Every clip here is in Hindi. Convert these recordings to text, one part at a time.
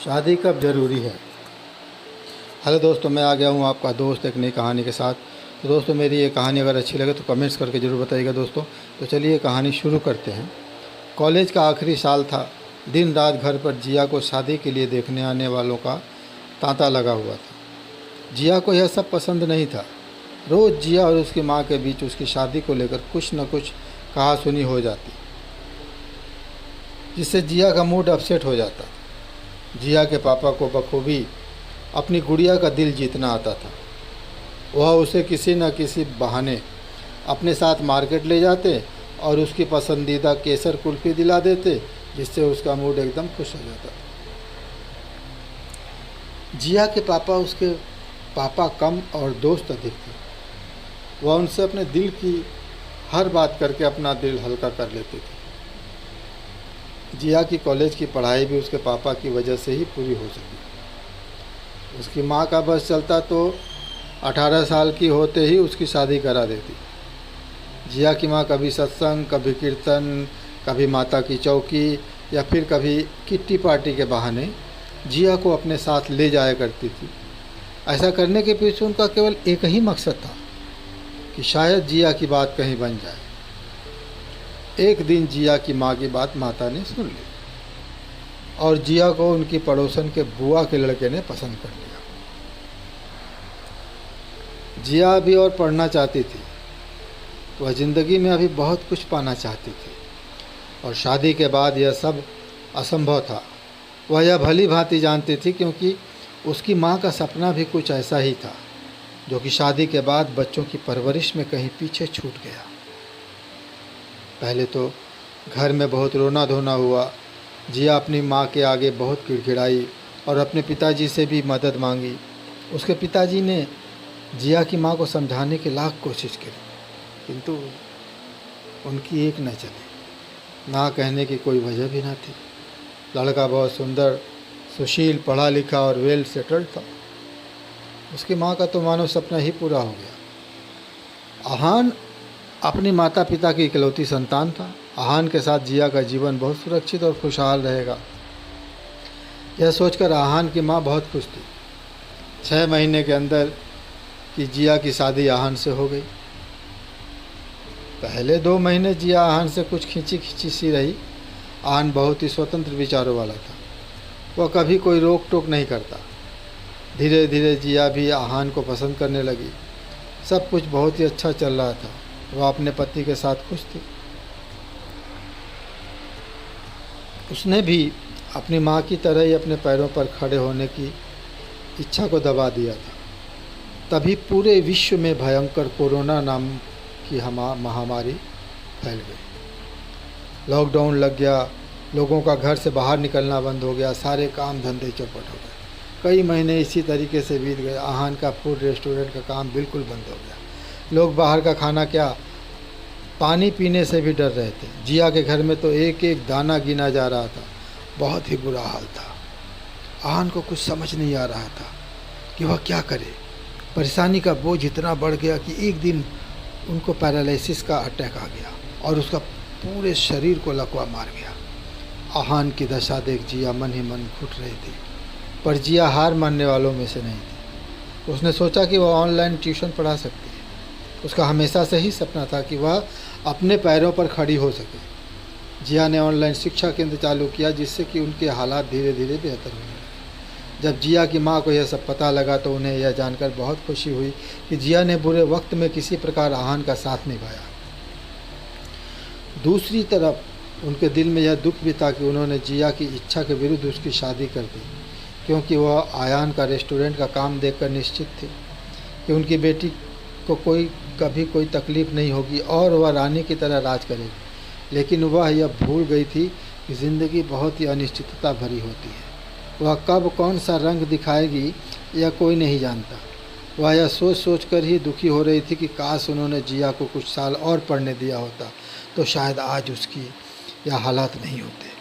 शादी कब ज़रूरी है। हेलो दोस्तों, मैं आ गया हूँ आपका दोस्त एक नई कहानी के साथ। तो दोस्तों, मेरी ये कहानी अगर अच्छी लगे तो कमेंट्स करके ज़रूर बताइएगा दोस्तों। तो चलिए कहानी शुरू करते हैं। कॉलेज का आखिरी साल था। दिन रात घर पर जिया को शादी के लिए देखने आने वालों का तांता लगा हुआ था। जिया को यह सब पसंद नहीं था। रोज़ जिया और उसकी माँ के बीच उसकी शादी को लेकर कुछ न कुछ कहासुनी हो जाती, जिससे जिया का मूड अपसेट हो जाता। जिया के पापा को बखूबी अपनी गुड़िया का दिल जीतना आता था। वह उसे किसी न किसी बहाने अपने साथ मार्केट ले जाते और उसकी पसंदीदा केसर कुल्फ़ी दिला देते, जिससे उसका मूड एकदम खुश हो जाता। जिया के पापा उसके पापा कम और दोस्त अधिक थे। वह उनसे अपने दिल की हर बात करके अपना दिल हल्का कर लेते थे। जिया की कॉलेज की पढ़ाई भी उसके पापा की वजह से ही पूरी हो सकी। उसकी माँ का बस चलता तो 18 साल की होते ही उसकी शादी करा देती। जिया की माँ कभी सत्संग, कभी कीर्तन, कभी माता की चौकी या फिर कभी किट्टी पार्टी के बहाने जिया को अपने साथ ले जाया करती थी। ऐसा करने के पीछे उनका केवल एक ही मकसद था कि शायद जिया की बात कहीं बन जाए। एक दिन जिया की माँ की बात माता ने सुन ली और जिया को उनकी पड़ोसन के बुआ के लड़के ने पसंद कर लिया। जिया अभी और पढ़ना चाहती थी। वह ज़िंदगी में अभी बहुत कुछ पाना चाहती थी और शादी के बाद यह सब असंभव था। वह यह भली भांति जानती थी, क्योंकि उसकी माँ का सपना भी कुछ ऐसा ही था, जो कि शादी के बाद बच्चों की परवरिश में कहीं पीछे छूट गया। पहले तो घर में बहुत रोना धोना हुआ। जिया अपनी माँ के आगे बहुत गिड़गिड़ाई और अपने पिताजी से भी मदद मांगी। उसके पिताजी ने जिया की माँ को समझाने की लाख कोशिश की, किंतु उनकी एक न चली। ना कहने की कोई वजह भी ना थी। लड़का बहुत सुंदर, सुशील, पढ़ा लिखा और वेल सेटल्ड था। उसकी माँ का तो मानो सपना ही पूरा हो गया। आहान अपने माता पिता की इकलौती संतान था। आहान के साथ जिया का जीवन बहुत सुरक्षित और खुशहाल रहेगा, यह सोचकर आहान की माँ बहुत खुश थी। 6 महीने के अंदर कि जिया की शादी आहान से हो गई। पहले 2 महीने जिया आहान से कुछ खींची खींची सी रही। आहान बहुत ही स्वतंत्र विचारों वाला था। वह कभी कोई रोक टोक नहीं करता। धीरे धीरे जिया भी आहान को पसंद करने लगी। सब कुछ बहुत ही अच्छा चल रहा था। वह अपने पति के साथ खुश थी। उसने भी अपनी माँ की तरह ही अपने पैरों पर खड़े होने की इच्छा को दबा दिया था। तभी पूरे विश्व में भयंकर कोरोना नाम की महामारी फैल गई। लॉकडाउन लग गया। लोगों का घर से बाहर निकलना बंद हो गया। सारे काम धंधे चौपट हो गए। कई महीने इसी तरीके से बीत गए। आहान का फूड रेस्टोरेंट का काम बिल्कुल बंद हो गया। लोग बाहर का खाना क्या, पानी पीने से भी डर रहे थे। जिया के घर में तो एक एक दाना गिना जा रहा था। बहुत ही बुरा हाल था। आहान को कुछ समझ नहीं आ रहा था कि वह क्या करे। परेशानी का बोझ इतना बढ़ गया कि एक दिन उनको पैरालिसिस का अटैक आ गया और उसका पूरे शरीर को लकवा मार गया। आहान की दशा देख जिया मन ही मन घुट रही थी, पर जिया हार मानने वालों में से नहीं थी। उसने सोचा कि वह ऑनलाइन ट्यूशन पढ़ा सकती है। उसका हमेशा से ही सपना था कि वह अपने पैरों पर खड़ी हो सके। जिया ने ऑनलाइन शिक्षा केंद्र चालू किया, जिससे कि उनके हालात धीरे धीरे बेहतर होने लगे। जब जिया की माँ को यह सब पता लगा तो उन्हें यह जानकर बहुत खुशी हुई कि जिया ने बुरे वक्त में किसी प्रकार आहान का साथ निभाया। दूसरी तरफ उनके दिल में यह दुख भी था कि उन्होंने जिया की इच्छा के विरुद्ध उसकी शादी कर दी, क्योंकि वह आयान का रेस्टोरेंट का काम देखकर निश्चित थी कि उनकी बेटी को कभी कोई तकलीफ़ नहीं होगी और वह रानी की तरह राज करेगी। लेकिन वह यह भूल गई थी कि ज़िंदगी बहुत ही अनिश्चितता भरी होती है। वह कब कौन सा रंग दिखाएगी यह कोई नहीं जानता। वह यह सोच सोच कर ही दुखी हो रही थी कि काश उन्होंने जिया को कुछ साल और पढ़ने दिया होता तो शायद आज उसकी यह हालात नहीं होते।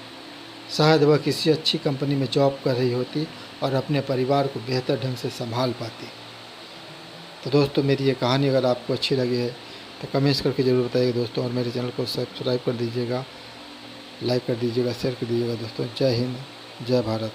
शायद वह किसी अच्छी कंपनी में जॉब कर रही होती और अपने परिवार को बेहतर ढंग से संभाल पाती। तो दोस्तों, मेरी ये कहानी अगर आपको अच्छी लगी है तो कमेंट्स करके ज़रूर बताइएगा दोस्तों, और मेरे चैनल को सब्सक्राइब कर दीजिएगा, लाइक कर दीजिएगा, शेयर कर दीजिएगा दोस्तों। जय हिंद, जय भारत।